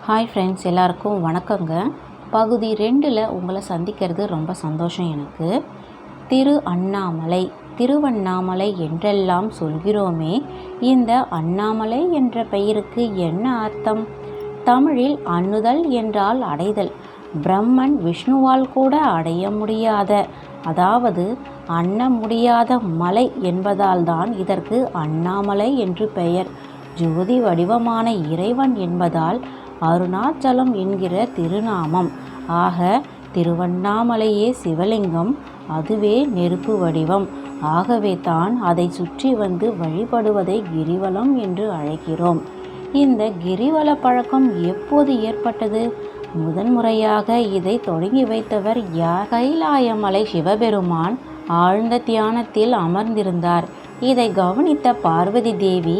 Hi friends, எல்லாருக்கும் வணக்கங்க. பகுதி 2ல் உங்களை சந்திக்கிறது ரொம்ப சந்தோஷம் எனக்கு. திரு அண்ணாமலை, திருவண்ணாமலை என்றெல்லாம் சொல்கிறோமே, இந்த அண்ணாமலை என்ற பெயருக்கு என்ன அர்த்தம்? தமிழில் அண்ணுதல் என்றால் அடைதல். பிரம்மன் விஷ்ணுவால் கூட அடைய முடியாத, அதாவது அண்ண முடியாத மலை என்பதால் தான் இதற்கு அண்ணாமலை என்று பெயர். ஜோதி வடிவமான இறைவன் என்பதால் அருணாச்சலம் என்கிற திருநாமம். ஆக திருவண்ணாமலையே சிவலிங்கம், அதுவே நெருப்பு வடிவம். ஆகவே தான் அதை சுற்றி வந்து வழிபடுவதை கிரிவலம் என்று அழைக்கிறோம். இந்த கிரிவல பழக்கம் எப்போது ஏற்பட்டது? முதன்முறையாக இதை தொடங்கி வைத்தவர் யார்? கைலாயமலை சிவபெருமான் ஆழ்ந்த தியானத்தில் அமர்ந்திருந்தார். இதை கவனித்த பார்வதி தேவி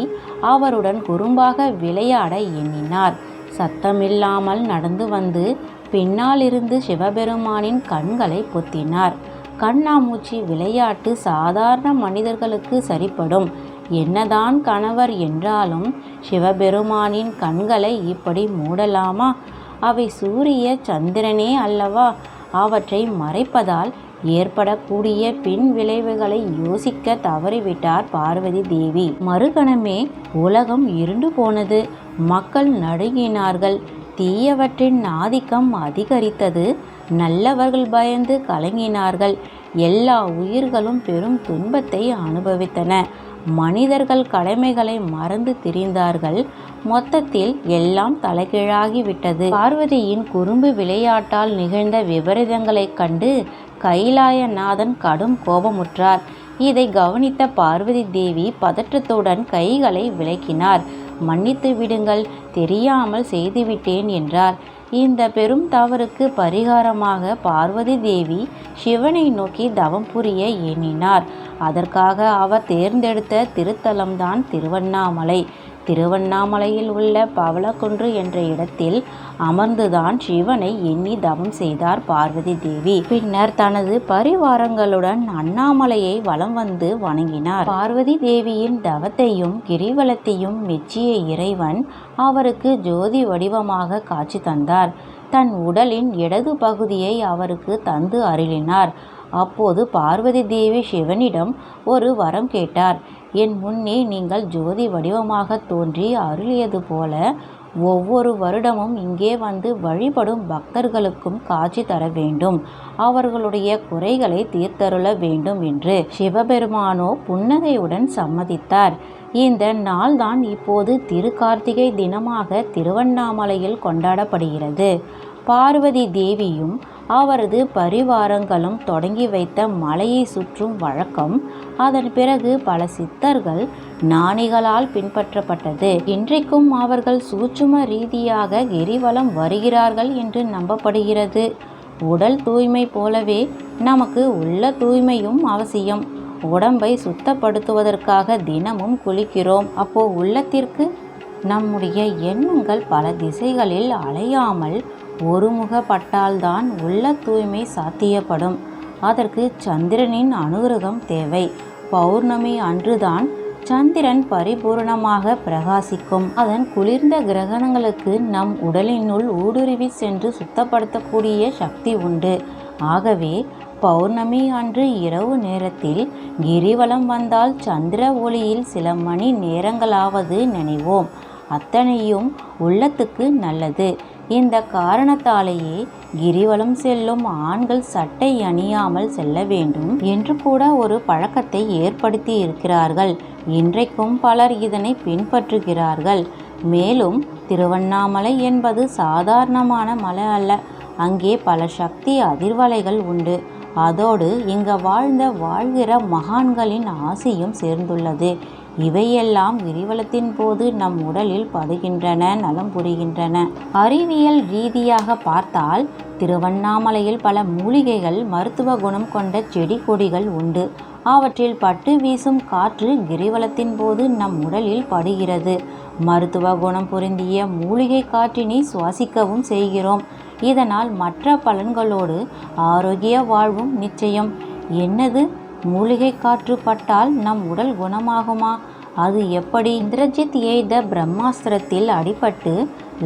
அவருடன் குறும்பாக விளையாட எண்ணினார். சத்தமில்லாமல் நடந்து வந்து பின்னாலிருந்து சிவபெருமானின் கண்களை பொத்தினார். கண்ணாமூச்சி விளையாட்டு சாதாரண மனிதர்களுக்கு சரிப்படும். என்னதான் கணவர் என்றாலும் சிவபெருமானின் கண்களை இப்படி மூடலாமா? அவை சூரிய சந்திரனே அல்லவா? அவற்றை மறைப்பதால் ஏற்படக்கூடிய பின் விளைவுகளை யோசிக்க தவறிவிட்டார் பார்வதி தேவி. மறுகணமே உலகம் இருண்டு போனது. மக்கள் நடுங்கினார்கள். தீயவற்றின் ஆதிக்கம் அதிகரித்தது. நல்லவர்கள் பயந்து கலங்கினார்கள். எல்லா உயிர்களும் பெரும் துன்பத்தை அனுபவித்தன. மனிதர்கள் கடமைகளை மறந்து திரிந்தார்கள். மொத்தத்தில் எல்லாம் தலைகீழாகிவிட்டது. பார்வதியின் குறும்பு விளையாட்டால் நிகழ்ந்த விபரீதங்களைக் கண்டு கைலாயநாதன் கடும் கோபமுற்றார். இதை கவனித்த பார்வதி தேவி பதற்றத்துடன் கைகளை விலக்கினார். மன்னித்து விடுங்கள், தெரியாமல் செய்துவிட்டேன் என்றார். இந்த பெரும் தவறுக்கு பரிகாரமாக பார்வதி தேவி சிவனை நோக்கி தவம் புரிய எண்ணினார். அதற்காக அவர் தேர்ந்தெடுத்த திருத்தலம்தான் திருவண்ணாமலை. திருவண்ணாமலையில் உள்ள பவளக்குன்று என்ற இடத்தில் அமர்ந்துதான் சிவனை எண்ணி தவம் செய்தார் பார்வதி தேவி. பின்னர் தனது பரிவாரங்களுடன் அண்ணாமலையை வலம் வந்து வணங்கினார். பார்வதி தேவியின் தவத்தையும் கிரிவலத்தையும் மெச்சிய இறைவன் அவருக்கு ஜோதி வடிவமாக காட்சி தந்தார். தன் உடலின் இடது பகுதியை அவருக்கு தந்து அருளினார். அப்போது பார்வதி தேவி சிவனிடம் ஒரு வரம் கேட்டார். என் முன்னே நீங்கள் ஜோதி வடிவமாக தோன்றி அருளியது போல ஒவ்வொரு வருடமும் இங்கே வந்து வழிபடும் பக்தர்களுக்கும் காட்சி தர வேண்டும். அவர்களுடைய குறைகளை தீர்த்தருள வேண்டும் என்று. சிவபெருமானோ புன்னகையுடன் சம்மதித்தார். இந்த நாள்தான் இப்போது திருக்கார்த்திகை தினமாக திருவண்ணாமலையில் கொண்டாடப்படுகிறது. பார்வதி தேவியும் அவரது பரிவாரங்களும் தொடங்கி வைத்த மலையை சுற்றும் வழக்கம் அதன் பிறகு பல சித்தர்கள் ஞானிகளால் பின்பற்றப்பட்டது. இன்றைக்கும் அவர்கள் சூட்சும ரீதியாக கிரிவலம் வருகிறார்கள் என்று நம்பப்படுகிறது. உடல் தூய்மை போலவே நமக்கு உள்ள தூய்மையும் அவசியம். உடம்பை சுத்தப்படுத்துவதற்காக தினமும் குளிக்கிறோம். அப்போ உள்ளத்திற்கு நம்முடைய எண்ணங்கள் பல திசைகளில் அலையாமல் ஒருமுகப்பட்டால்தான் உள்ள தூய்மை சாத்தியப்படும். அதற்கு சந்திரனின் அனுகிரகம் தேவை. பௌர்ணமி அன்றுதான் சந்திரன் பரிபூர்ணமாக பிரகாசிக்கும். அதன் குளிர்ந்த கிரகணங்களுக்கு நம் உடலினுள் ஊடுருவி சென்று சுத்தப்படுத்தக்கூடிய சக்தி உண்டு. ஆகவே பௌர்ணமி அன்று இரவு நேரத்தில் கிரிவலம் வந்தால் சந்திர ஒளியில் சில மணி நேரங்களாவது நினைவோம். அத்தனையும் உள்ளத்துக்கு நல்லது. இந்த காரணத்தாலேயே கிரிவலம் செல்லும் ஆண்கள் சட்டை அணியாமல் செல்ல வேண்டும் என்று கூட ஒரு பழக்கத்தை ஏற்படுத்தி இருக்கிறார்கள். இன்றைக்கும் பலர் இதனை பின்பற்றுகிறார்கள். மேலும் திருவண்ணாமலை என்பது சாதாரணமான மலை அல்ல. அங்கே பல சக்தி அதிர்வலைகள் உண்டு. அதோடு இங்கு வாழ்கிற மகான்களின் ஆசையும் சேர்ந்துள்ளது. இவையெல்லாம் கிரிவலத்தின் போது நம் உடலில் படுகின்றன, நலம் புரிகின்றன. அறிவியல் ரீதியாக பார்த்தால் திருவண்ணாமலையில் பல மூலிகைகள், மருத்துவ குணம் கொண்ட செடி கொடிகள் உண்டு. அவற்றில் பட்டு வீசும் காற்று கிரிவலத்தின் போது நம் உடலில் படுகிறது. மருத்துவ குணம் பொருந்திய மூலிகை காற்றினை சுவாசிக்கவும் செய்கிறோம். இதனால் மற்ற பலன்களோடு ஆரோக்கிய வாழ்வும் நிச்சயம். என்னது, மூலிகை காற்று பட்டால் நம் உடல் குணமாகுமா? அது எப்படி? இந்திரஜித் எய்த பிரம்மாஸ்திரத்தில் அடிபட்டு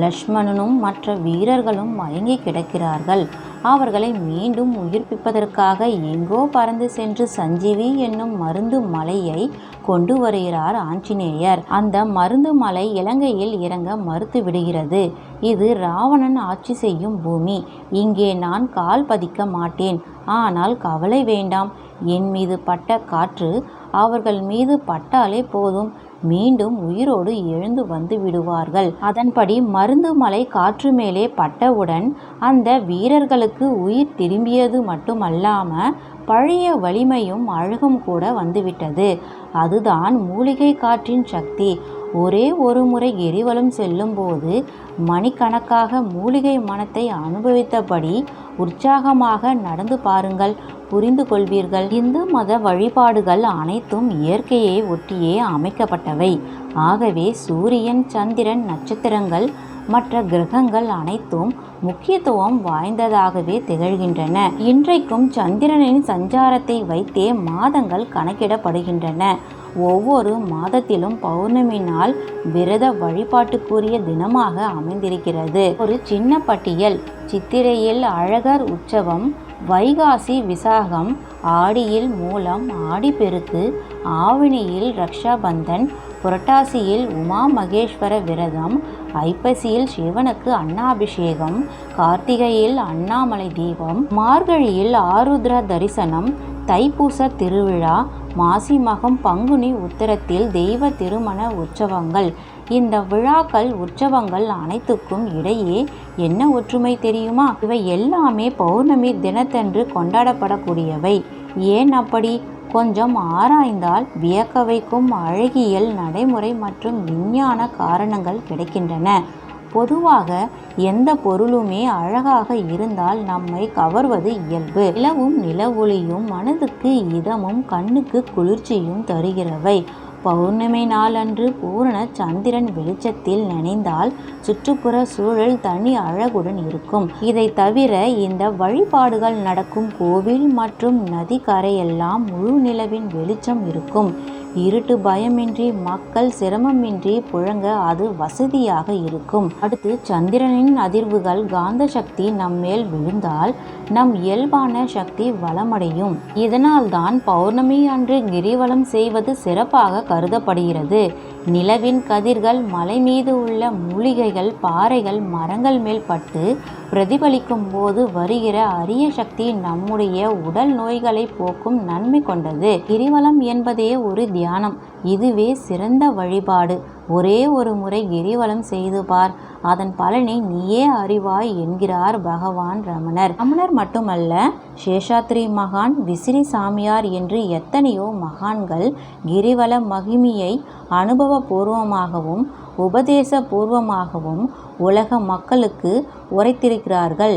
லக்ஷ்மணனும் மற்ற வீரர்களும் மயங்கி கிடக்கிறார்கள். அவர்களை மீண்டும் உயிர்ப்பிப்பதற்காக எங்கோ பறந்து சென்று சஞ்சீவி என்னும் மருந்து மலையை கொண்டு வருகிறார் ஆஞ்சநேயர். அந்த மருந்து மலை இலங்கையில் இறங்க மறுத்து விடுகிறது. இது ராவணன் ஆட்சி செய்யும் பூமி. இங்கே நான் கால் பதிக்க மாட்டேன். ஆனால் கவலை வேண்டாம். என் மீது பட்ட காற்று அவர்கள் மீது பட்டாலே போதும், மீண்டும் உயிரோடு எழுந்து வந்து விடுவார்கள். அதன்படி மருந்து மலை காற்று மேலே பட்டவுடன் அந்த வீரர்களுக்கு உயிர் திரும்பியது மட்டுமல்லாம பழைய வலிமையும் அழகும் கூட வந்துவிட்டது. அதுதான் மூலிகை காற்றின் சக்தி. ஒரே ஒரு முறை கிரிவலம் செல்லும்போது மணிக்கணக்காக மூலிகை மனத்தை அனுபவித்தபடி உற்சாகமாக நடந்து பாருங்கள், புரிந்து கொள்வீர்கள். இந்து மத வழிபாடுகள் அனைத்தும் இயற்கையை ஒட்டியே அமைக்கப்பட்டவை. ஆகவே சூரியன், சந்திரன், நட்சத்திரங்கள், மற்ற கிரகங்கள் அனைத்தும் முக்கியத்துவம் வாய்ந்ததாகவே திகழ்கின்றன. இன்றைக்கும் சந்திரனின் சஞ்சாரத்தை வைத்தே மாதங்கள் கணக்கிடப்படுகின்றன. ஒவ்வொரு மாதத்திலும் பௌர்ணமி நாள் விரத வழிபாட்டுக்குரிய தினமாக அமைந்திருக்கிறது. ஒரு சின்ன பட்டியல்: சித்திரையில் அழகர் உற்சவம், வைகாசி விசாகம், ஆடியில் மூலம் ஆடிப்பெருக்கு, ஆவணியில் ரக்ஷாபந்தன், புரட்டாசியில் உமா மகேஸ்வர விரதம், ஐப்பசியில் சிவனுக்கு அன்னாபிஷேகம், கார்த்திகையில் அண்ணாமலை தீபம், மார்கழியில் ஆருத்ர தரிசனம், தைப்பூச திருவிழா, மாசி மகம் பங்குனி உத்திரத்தில் தெய்வ திருமண உற்சவங்கள். இந்த விழாக்கள், உற்சவங்கள் அனைத்துக்கும் இடையே என்ன ஒற்றுமை தெரியுமா? இவை எல்லாமே பௌர்ணமி தினத்தன்று கொண்டாடப்படக்கூடியவை. ஏன் அப்படி? கொஞ்சம் ஆராய்ந்தால் வியக்க வைக்கும் அழகியல், நடைமுறை மற்றும் விஞ்ஞான காரணங்கள் கிடைக்கின்றன. பொதுவாக எந்த பொருளுமே அழகாக இருந்தால் நம்மை கவர்வது இயல்பு. நிலவும் நில ஒளியும் மனதுக்கு இதமும் கண்ணுக்கு குளிர்ச்சியும் தருகிறவை. பௌர்ணமி நாளன்று பூரண சந்திரன் வெளிச்சத்தில் நனைந்தால் சுற்றுப்புற சூழல் தனி அழகுடன் இருக்கும். இதை தவிர இந்த வழிபாடுகள் நடக்கும் கோவில் மற்றும் நதி கரையெல்லாம் முழு நிலவின் வெளிச்சம் இருக்கும். இருட்டு பயமின்றி மக்கள் சிரமமின்றி புழங்க அது வசதியாக இருக்கும். அடுத்து, சந்திரனின் அதிர்வுகள் காந்த சக்தி நம்மேல் விழுந்தால் நம் இயல்பான சக்தி வளமடையும். இதனால்தான் பௌர்ணமி அன்று கிரிவலம் செய்வது சிறப்பாக கருதப்படுகிறது. நிலவின் கதிர்கள் மலை மீது உள்ள மூலிகைகள், பாறைகள், மரங்கள் மேல் பட்டு பிரதிபலிக்கும் போது வருகிற அரிய சக்தி நம்முடைய உடல் நோய்களை போக்கும் நன்மை கொண்டது. கிரிவலம் என்பதே ஒரு தியானம். இதுவே சிறந்த வழிபாடு. ஒரே ஒரு முறை கிரிவலம் செய்து பார், அதன் பலனை நீயே அறிவாய் என்கிறார் பகவான் ரமணர். ரமணர் மட்டுமல்ல, சேஷாத்ரி மகான், விசிறி சாமியார் என்று எத்தனையோ மகான்கள் கிரிவல மகிமையை அனுபவபூர்வமாகவும் உபதேச பூர்வமாகவும் உலக மக்களுக்கு உரைத்திருக்கிறார்கள்.